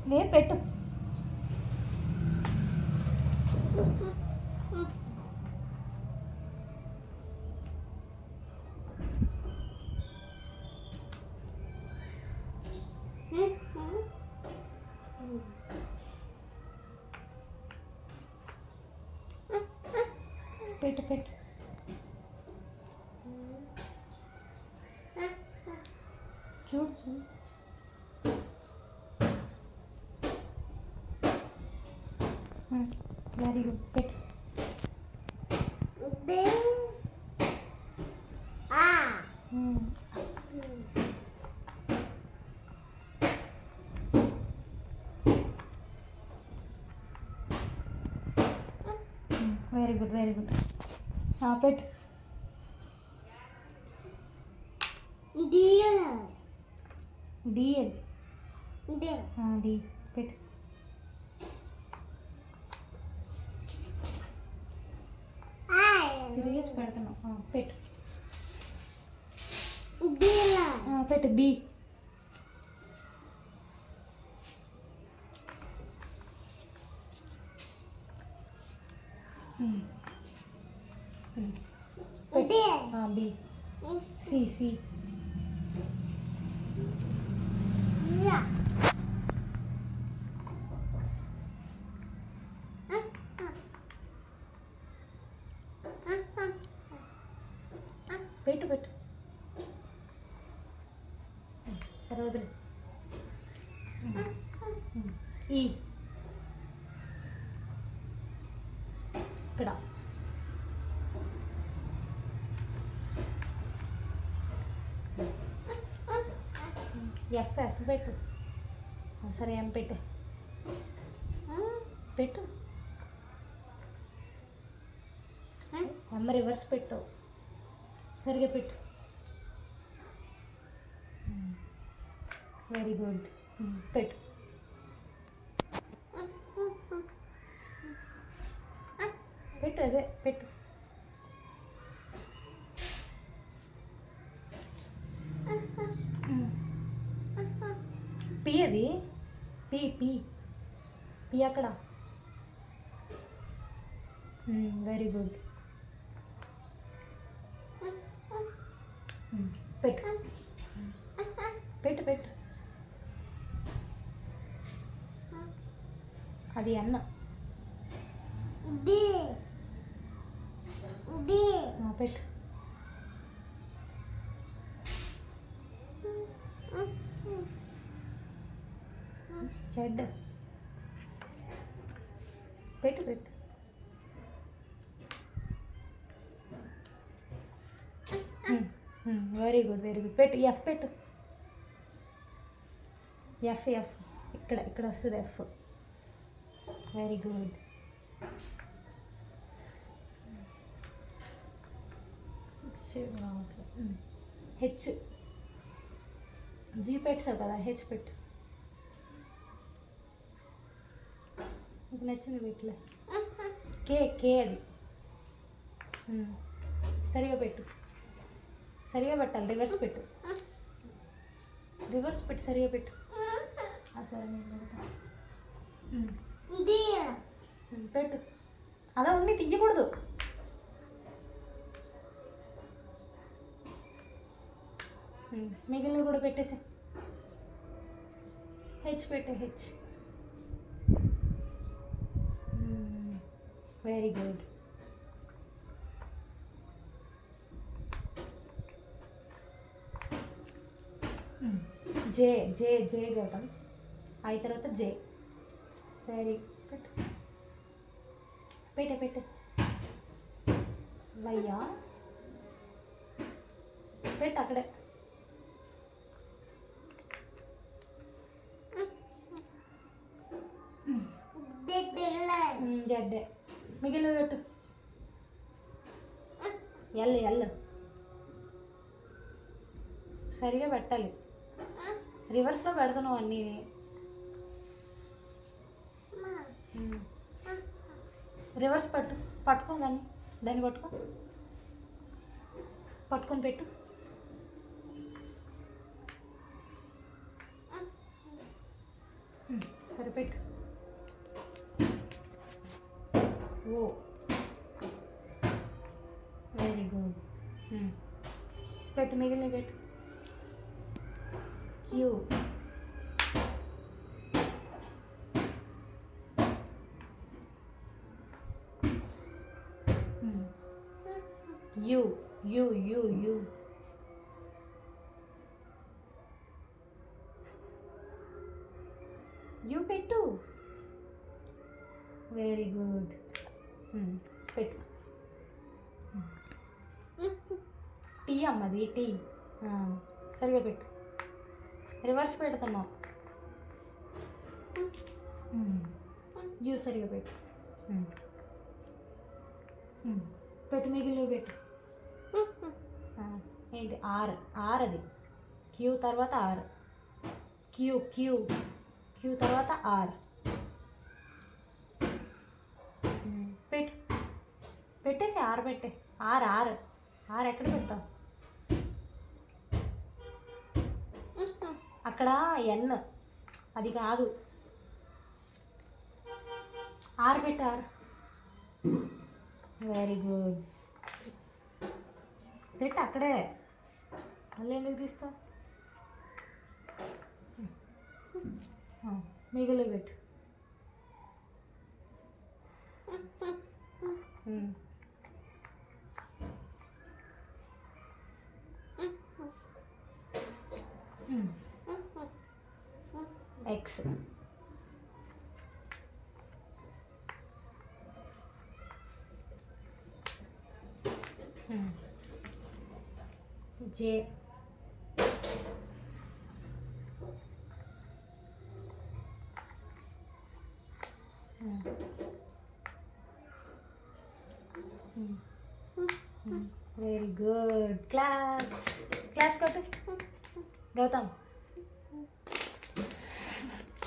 లే పెట్టు. పెట్టు పెట్టు. చూడు చూడు. Very good. పెట్టు. Very good very good. పెట్టు. డి డి పెట్టు. తిరిగేసి పెడుతున్నావు. పెట్టు. పెట్టు. బి. బి. సి. సి. పెట్టు పెట్టు. సరే వదిలే. ఈ. ఇక్కడ. ఎఫ్. ఎఫ్ పెట్టు. సరే ఎం పెట్టు. పెట్టు. ఎం రివర్స్ పెట్టు. సరిగా పెట్టు. Very good. పెట్టు. పెట్టు. అదే పెట్టు. పి. అది పి. పి. పి అక్కడ. Very good. పెట్టు పెట్టు పెట్టు. అది అన్న. పెట్టు. చెడ్డ. పెట్టు పెట్టు. Very good very good. పెట్టు. ఎఫ్ పెట్టు. ఎఫ్. ఎఫ్ ఇక్కడ ఇక్కడ వస్తుంది F. Very good. H. G పెట్టావు కదా, హెచ్ పెట్టు. నీకు నచ్చింది పెట్టలే. కే. కే అది. సరిగా పెట్టు. సరిగా పెట్టాలి. రివర్స్ పెట్టు. రివర్స్ పెట్టు. సరిగా పెట్టు. సరే పెట్టు. అలా ఉండి తీయకూడదు. మిగిలినవి కూడా పెట్టేసి. హెచ్ పెట్టే. H. Very good. J. J. J Gautam. అయి తర్వాత జే. వెరీ పెట్టు. పెట్టే పెట్టే. వయ్యా పెట్టు అక్కడే. జడ్డే. మిగిలిన పెట్టు. ఎల్. ఎల్ సరిగా పెట్టాలి. రివర్స్లో పెడుతున్నావు అన్నీ. రివర్స్ పట్టు. పట్టుకో దాన్ని. దాన్ని పట్టుకో. పట్టుకొని పెట్టు. సరిపెట్టు. O very good. పెట్టు, మిగిలిన పెట్టు. Q. U U U U. U పెట్టు. Very good. పెట్టు. టీ అమ్మది, టీ. సరిగా పెట్టు. రివర్స్ పెడుతున్నావు. యూ సరిగా పెట్టు. పెట్టు, మిగిలిన పెట్టు. ఏంటి ఆర్? ఆర్ అది. క్యూ తర్వాత ఆర్. క్యూ క్యూ క్యూ తర్వాత ఆర్. పెట్టు. పెట్టేసి ఆర్ పెట్టే. ఆర్ ఆర్ ఆర్ ఎక్కడ పెడతావు? అక్కడ ఎన్, అది కాదు. ఆర్ పెట్టు, ఆర్. Very good. పెట్టు అక్కడే. మళ్ళీ ఎందుకు తీస్తావు? మిగిలి పెట్టు. X. J. Very good. Claps. Claps కొట్టు గౌతమ్.